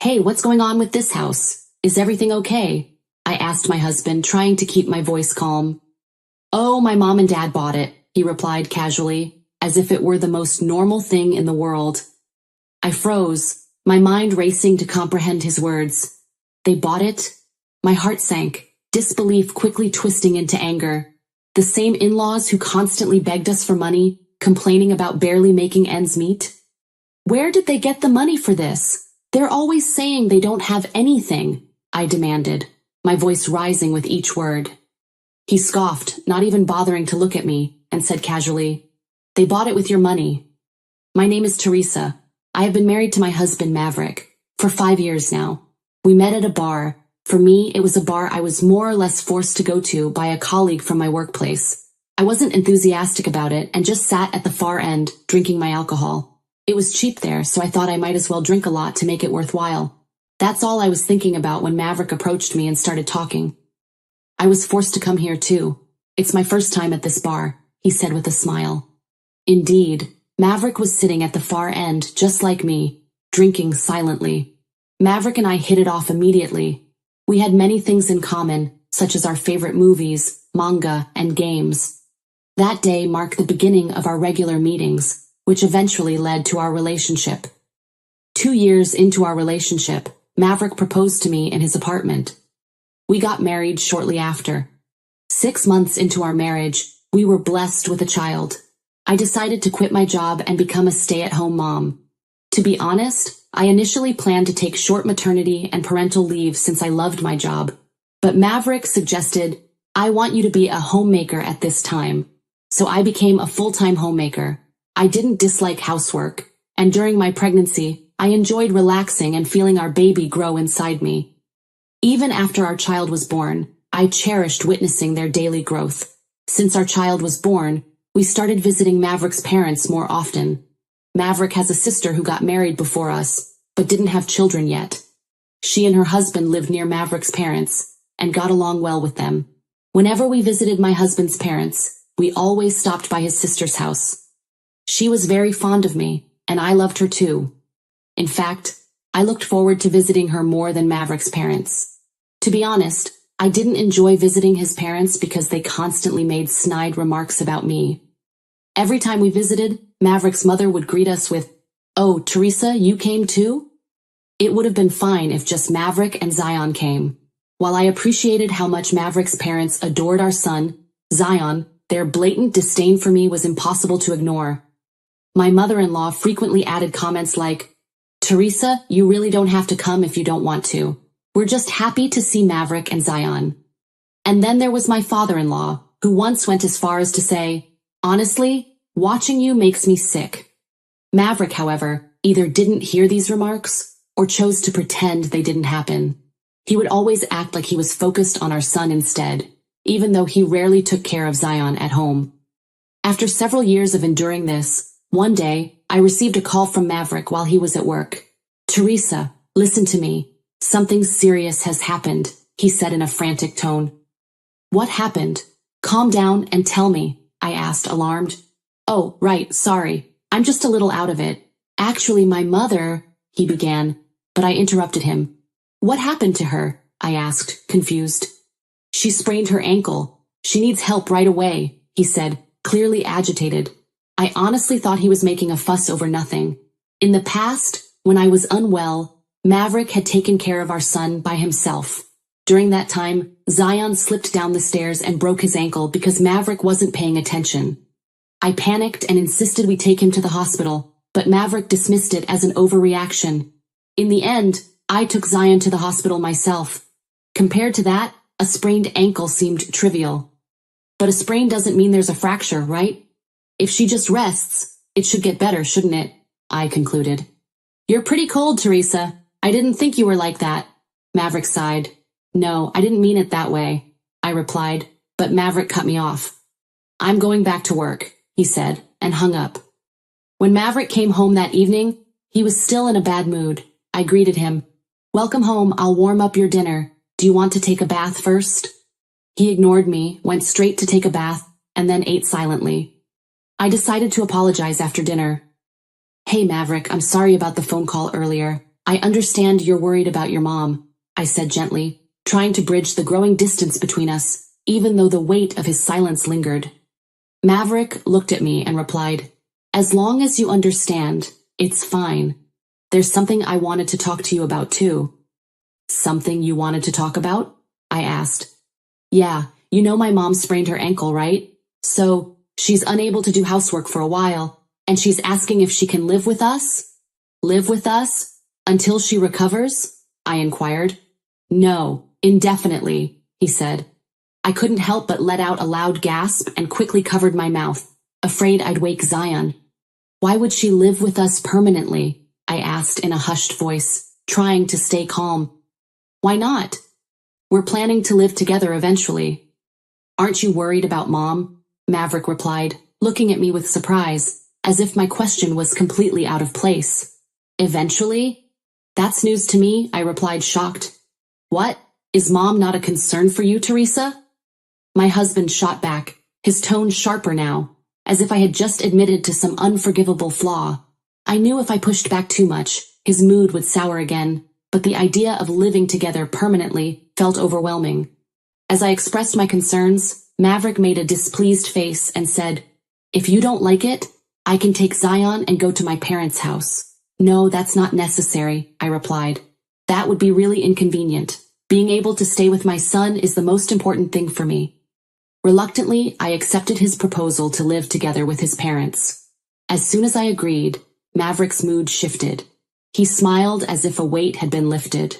Hey, what's going on with this house? Is everything okay? I asked my husband, trying to keep my voice calm. Oh, my mom and dad bought it, he replied casually, as if it were the most normal thing in the world. I froze, my mind racing to comprehend his words. They bought it? My heart sank, disbelief quickly twisting into anger. The same in-laws who constantly begged us for money, complaining about barely making ends meet? Where did they get the money for this? They're always saying they don't have anything, I demanded, my voice rising with each word. He scoffed, not even bothering to look at me, and said casually, They bought it with your money. My name is Teresa. I have been married to my husband, Maverick, for 5 years now. We met at a bar. For me, it was a bar I was more or less forced to go to by a colleague from my workplace. I wasn't enthusiastic about it and just sat at the far end, drinking my alcohol. It was cheap there, so I thought I might as well drink a lot to make it worthwhile. That's all I was thinking about when Maverick approached me and started talking. I was forced to come here too. It's my first time at this bar, he said with a smile. Indeed, Maverick was sitting at the far end, just like me, drinking silently. Maverick and I hit it off immediately. We had many things in common, such as our favorite movies, manga, and games. That day marked the beginning of our regular meetings, which eventually led to our relationship. 2 years into our relationship, Maverick proposed to me in his apartment. We got married shortly after. 6 months into our marriage, we were blessed with a child. I decided to quit my job and become a stay-at-home mom. To be honest, I initially planned to take short maternity and parental leave since I loved my job. But Maverick suggested, I want you to be a homemaker at this time. So I became a full-time homemaker. I didn't dislike housework, and during my pregnancy, I enjoyed relaxing and feeling our baby grow inside me. Even after our child was born, I cherished witnessing their daily growth. Since our child was born, we started visiting Maverick's parents more often. Maverick has a sister who got married before us, but didn't have children yet. She and her husband lived near Maverick's parents, and got along well with them. Whenever we visited my husband's parents, we always stopped by his sister's house. She was very fond of me, and I loved her too. In fact, I looked forward to visiting her more than Maverick's parents. To be honest, I didn't enjoy visiting his parents because they constantly made snide remarks about me. Every time we visited, Maverick's mother would greet us with, "Oh, Teresa, you came too?" It would have been fine if just Maverick and Zion came. While I appreciated how much Maverick's parents adored our son, Zion, their blatant disdain for me was impossible to ignore. My mother-in-law frequently added comments like, "Teresa, you really don't have to come if you don't want to. We're just happy to see Maverick and Zion." And then there was my father-in-law, who once went as far as to say, "Honestly, watching you makes me sick." Maverick, however, either didn't hear these remarks or chose to pretend they didn't happen. He would always act like he was focused on our son instead, even though he rarely took care of Zion at home. After several years of enduring this, one day, I received a call from Maverick while he was at work. "Teresa, listen to me. Something serious has happened," he said in a frantic tone. "What happened? Calm down and tell me," I asked, alarmed. "Oh, right, sorry. I'm just a little out of it. Actually, my mother," he began, but I interrupted him. "What happened to her?" I asked, confused. "She sprained her ankle. She needs help right away," he said, clearly agitated. I honestly thought he was making a fuss over nothing. In the past, when I was unwell, Maverick had taken care of our son by himself. During that time, Zion slipped down the stairs and broke his ankle because Maverick wasn't paying attention. I panicked and insisted we take him to the hospital, but Maverick dismissed it as an overreaction. In the end, I took Zion to the hospital myself. Compared to that, a sprained ankle seemed trivial. But a sprain doesn't mean there's a fracture, right? If she just rests, it should get better, shouldn't it? I concluded. "You're pretty cold, Teresa. I didn't think you were like that." Maverick sighed. "No, I didn't mean it that way," I replied, but Maverick cut me off. "I'm going back to work," he said, and hung up. When Maverick came home that evening, he was still in a bad mood. I greeted him. "Welcome home, I'll warm up your dinner. Do you want to take a bath first?" He ignored me, went straight to take a bath, and then ate silently. I decided to apologize after dinner. "Hey Maverick, I'm sorry about the phone call earlier. I understand you're worried about your mom, I said gently, trying to bridge the growing distance between us, even though the weight of his silence lingered. Maverick looked at me and replied, "As long as you understand, it's fine. There's something I wanted to talk to you about too." "Something you wanted to talk about?" I asked. "Yeah, you know my mom sprained her ankle, right? So, she's unable to do housework for a while, and she's asking if she can live with us?" "Live with us? Until she recovers?" I inquired. "No, indefinitely," he said. I couldn't help but let out a loud gasp and quickly covered my mouth, afraid I'd wake Zion. "Why would she live with us permanently?" I asked in a hushed voice, trying to stay calm. "Why not? We're planning to live together eventually." "Aren't you worried about Mom?" Maverick replied, looking at me with surprise, as if my question was completely out of place. "Eventually?" "That's news to me," I replied, shocked. "What? Is Mom not a concern for you, Teresa?" My husband shot back, his tone sharper now, as if I had just admitted to some unforgivable flaw. I knew if I pushed back too much, his mood would sour again, but the idea of living together permanently felt overwhelming. As I expressed my concerns, Maverick made a displeased face and said, "If you don't like it, I can take Zion and go to my parents' house." "No, that's not necessary," I replied. "That would be really inconvenient. Being able to stay with my son is the most important thing for me." Reluctantly, I accepted his proposal to live together with his parents. As soon as I agreed, Maverick's mood shifted. He smiled as if a weight had been lifted.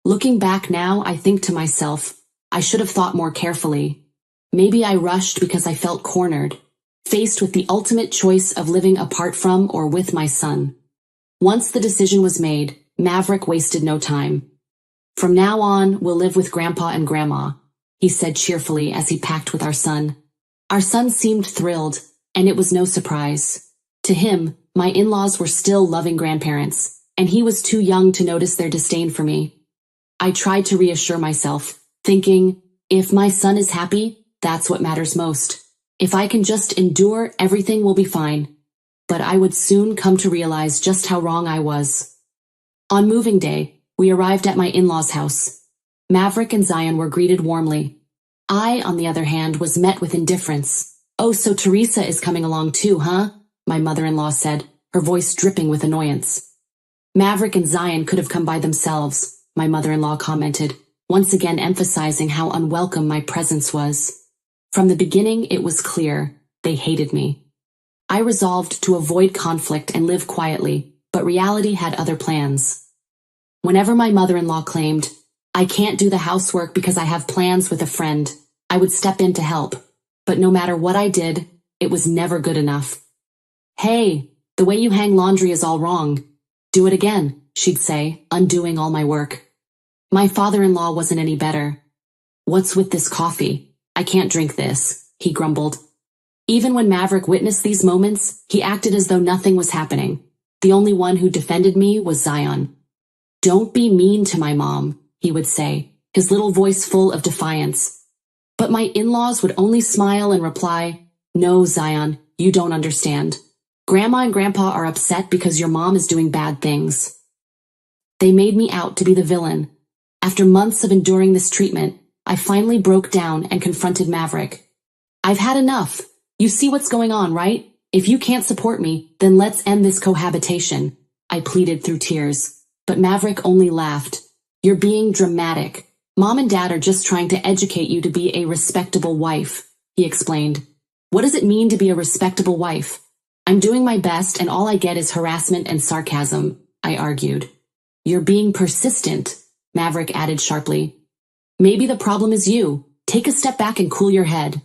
Looking back now, I think to myself, I should have thought more carefully. Maybe I rushed because I felt cornered, faced with the ultimate choice of living apart from or with my son. Once the decision was made, Maverick wasted no time. "From now on, we'll live with Grandpa and Grandma," he said cheerfully as he packed with our son. Our son seemed thrilled, and it was no surprise. To him, my in-laws were still loving grandparents, and he was too young to notice their disdain for me. I tried to reassure myself, thinking, if my son is happy, that's what matters most. If I can just endure, everything will be fine. But I would soon come to realize just how wrong I was. On moving day, we arrived at my in-laws' house. Maverick and Zion were greeted warmly. I, on the other hand, was met with indifference. "Oh, so Teresa is coming along too, huh?" my mother-in-law said, her voice dripping with annoyance. "Maverick and Zion could have come by themselves," my mother-in-law commented, once again emphasizing how unwelcome my presence was. From the beginning, it was clear they hated me. I resolved to avoid conflict and live quietly, but reality had other plans. Whenever my mother-in-law claimed, "I can't do the housework because I have plans with a friend," I would step in to help. But no matter what I did, it was never good enough. "Hey, the way you hang laundry is all wrong. Do it again," she'd say, undoing all my work. My father-in-law wasn't any better. "What's with this coffee? I can't drink this," he grumbled. Even when Maverick witnessed these moments, he acted as though nothing was happening. The only one who defended me was Zion. "Don't be mean to my mom," he would say, his little voice full of defiance. But my in-laws would only smile and reply, "No, Zion, you don't understand. Grandma and Grandpa are upset because your mom is doing bad things." They made me out to be the villain. After months of enduring this treatment, I finally broke down and confronted Maverick. "I've had enough. You see what's going on, right? If you can't support me, then let's end this cohabitation," I pleaded through tears. But Maverick only laughed. "You're being dramatic. Mom and Dad are just trying to educate you to be a respectable wife," he explained. "What does it mean to be a respectable wife? I'm doing my best and all I get is harassment and sarcasm," I argued. "You're being persistent," Maverick added sharply. "Maybe the problem is you. Take a step back and cool your head."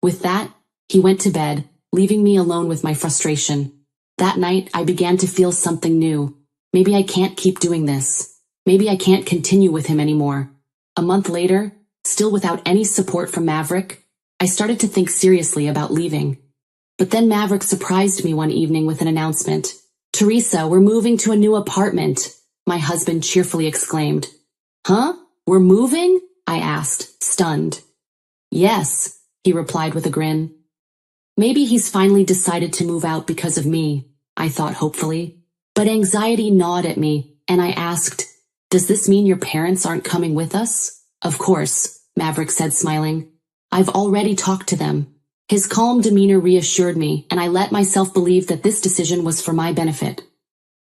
With that, he went to bed, leaving me alone with my frustration. That night, I began to feel something new. Maybe I can't keep doing this. Maybe I can't continue with him anymore. A month later, still without any support from Maverick, I started to think seriously about leaving. But then Maverick surprised me one evening with an announcement. "Teresa, we're moving to a new apartment," my husband cheerfully exclaimed. "Huh? We're moving?" I asked, stunned. "Yes," he replied with a grin. Maybe he's finally decided to move out because of me, I thought hopefully. But anxiety gnawed at me, and I asked, "Does this mean your parents aren't coming with us?" "Of course," Maverick said, smiling. "I've already talked to them." His calm demeanor reassured me, and I let myself believe that this decision was for my benefit.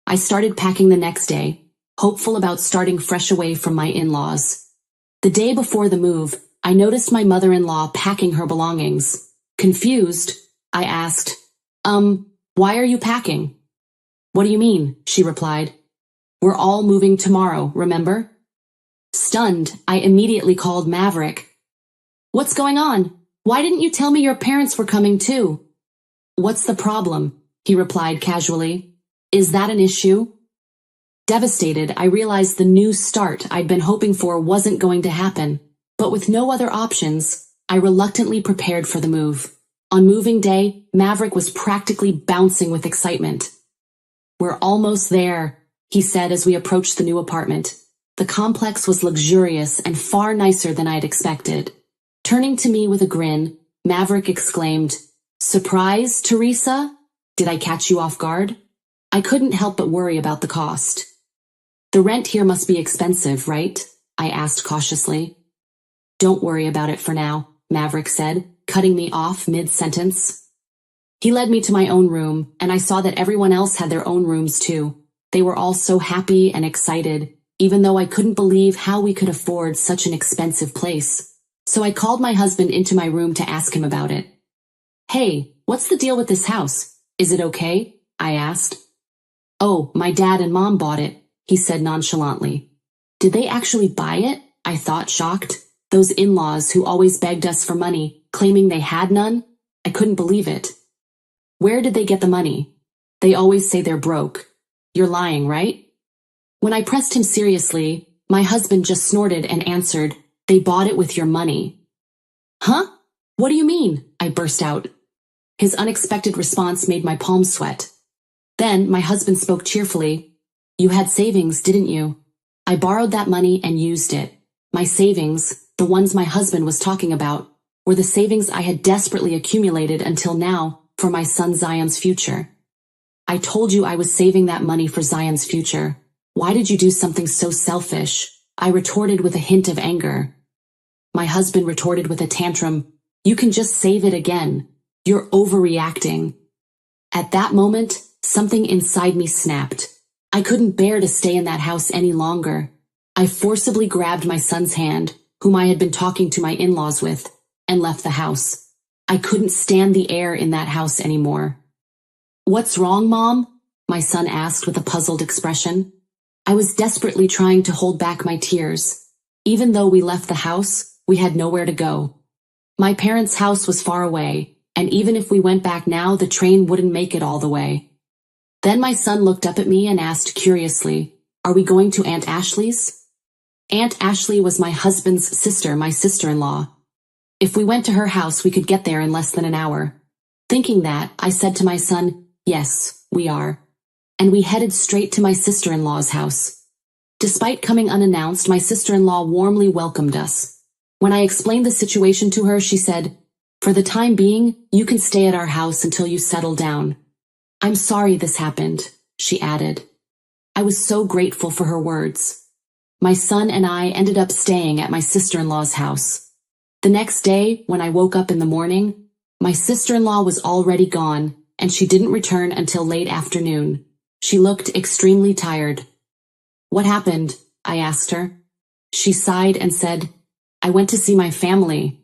I started packing the next day, hopeful about starting fresh away from my in-laws. The day before the move, I noticed my mother-in-law packing her belongings. Confused, I asked, "Why are you packing?" "What do you mean?" she replied. "We're all moving tomorrow, remember?" Stunned, I immediately called Maverick. "What's going on? Why didn't you tell me your parents were coming too?" "What's the problem?" he replied casually. "Is that an issue?" Devastated, I realized the new start I'd been hoping for wasn't going to happen, but with no other options, I reluctantly prepared for the move. On moving day, Maverick was practically bouncing with excitement. "We're almost there," he said as we approached the new apartment. The complex was luxurious and far nicer than I'd expected. Turning to me with a grin, Maverick exclaimed, "Surprise, Teresa? Did I catch you off guard?" I couldn't help but worry about the cost. "The rent here must be expensive, right?" I asked cautiously. "Don't worry about it for now," Maverick said, cutting me off mid-sentence. He led me to my own room, and I saw that everyone else had their own rooms too. They were all so happy and excited, even though I couldn't believe how we could afford such an expensive place. So I called my husband into my room to ask him about it. "Hey, what's the deal with this house? Is it okay?" I asked. "Oh, my dad and mom bought it," he said nonchalantly. "Did they actually buy it?" I thought, shocked. Those in-laws who always begged us for money, claiming they had none? I couldn't believe it. "Where did they get the money? They always say they're broke. You're lying, right?" When I pressed him seriously, my husband just snorted and answered, "They bought it with your money." "Huh? What do you mean?" I burst out. His unexpected response made my palms sweat. Then my husband spoke cheerfully. "You had savings, didn't you? I borrowed that money and used it. My savings, the ones my husband was talking about, were the savings I had desperately accumulated until now for my son Zion's future. I told you I was saving that money for Zion's future. Why did you do something so selfish?" I retorted with a hint of anger. My husband retorted with a tantrum. "You can just save it again. You're overreacting." At that moment, something inside me snapped. I couldn't bear to stay in that house any longer. I forcibly grabbed my son's hand, whom I had been talking to my in-laws with, and left the house. I couldn't stand the air in that house anymore. "What's wrong, Mom?" my son asked with a puzzled expression. I was desperately trying to hold back my tears. Even though we left the house, we had nowhere to go. My parents' house was far away, and even if we went back now, the train wouldn't make it all the way. Then my son looked up at me and asked curiously, "Are we going to Aunt Ashley's?" Aunt Ashley was my husband's sister, my sister-in-law. If we went to her house, we could get there in less than an hour. Thinking that, I said to my son, "Yes, we are." And we headed straight to my sister-in-law's house. Despite coming unannounced, my sister-in-law warmly welcomed us. When I explained the situation to her, she said, "For the time being, you can stay at our house until you settle down." "I'm sorry this happened," she added. I was so grateful for her words. My son and I ended up staying at my sister-in-law's house. The next day, when I woke up in the morning, my sister-in-law was already gone, and she didn't return until late afternoon. She looked extremely tired. "What happened?" I asked her. She sighed and said, "I went to see my family.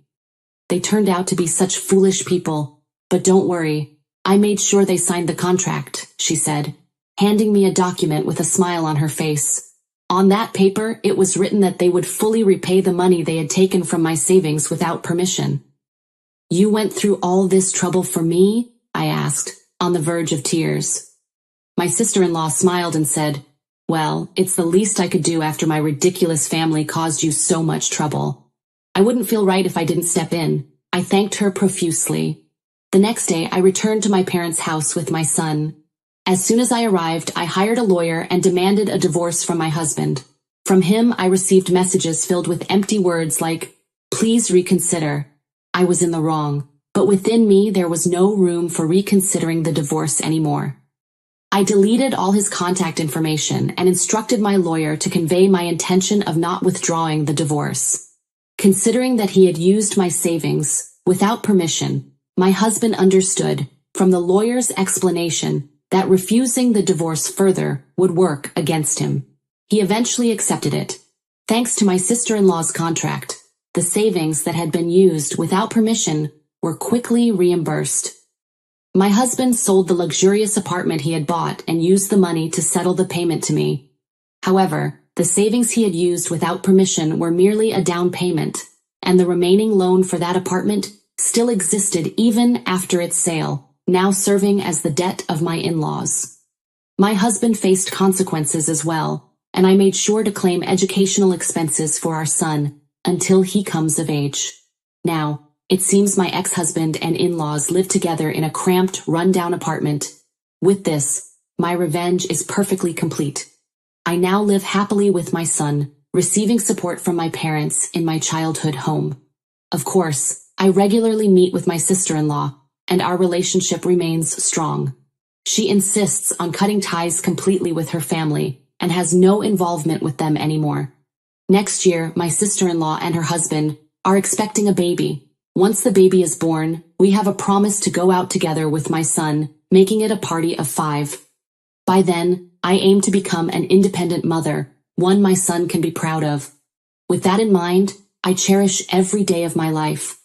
They turned out to be such foolish people, but don't worry. I made sure they signed the contract," she said, handing me a document with a smile on her face. On that paper, it was written that they would fully repay the money they had taken from my savings without permission. "You went through all this trouble for me?" I asked, on the verge of tears. My sister-in-law smiled and said, "Well, it's the least I could do after my ridiculous family caused you so much trouble. I wouldn't feel right if I didn't step in." I thanked her profusely. The next day, I returned to my parents' house with my son. As soon as I arrived, I hired a lawyer and demanded a divorce from my husband. From him, I received messages filled with empty words like, "Please reconsider." I was in the wrong, but within me there was no room for reconsidering the divorce anymore. I deleted all his contact information and instructed my lawyer to convey my intention of not withdrawing the divorce. Considering that he had used my savings without permission, my husband understood from the lawyer's explanation that refusing the divorce further would work against him. He eventually accepted it. Thanks to my sister-in-law's contract, the savings that had been used without permission were quickly reimbursed. My husband sold the luxurious apartment he had bought and used the money to settle the payment to me. However, the savings he had used without permission were merely a down payment, and the remaining loan for that apartment still existed even after its sale, now serving as the debt of my in-laws. My husband faced consequences as well, and I made sure to claim educational expenses for our son until he comes of age. Now, it seems my ex-husband and in-laws live together in a cramped, run-down apartment. With this, my revenge is perfectly complete. I now live happily with my son, receiving support from my parents in my childhood home. Of course, I regularly meet with my sister-in-law, and our relationship remains strong. She insists on cutting ties completely with her family and has no involvement with them anymore. Next year, my sister-in-law and her husband are expecting a baby. Once the baby is born, we have a promise to go out together with my son, making it a party of 5. By then, I aim to become an independent mother, one my son can be proud of. With that in mind, I cherish every day of my life.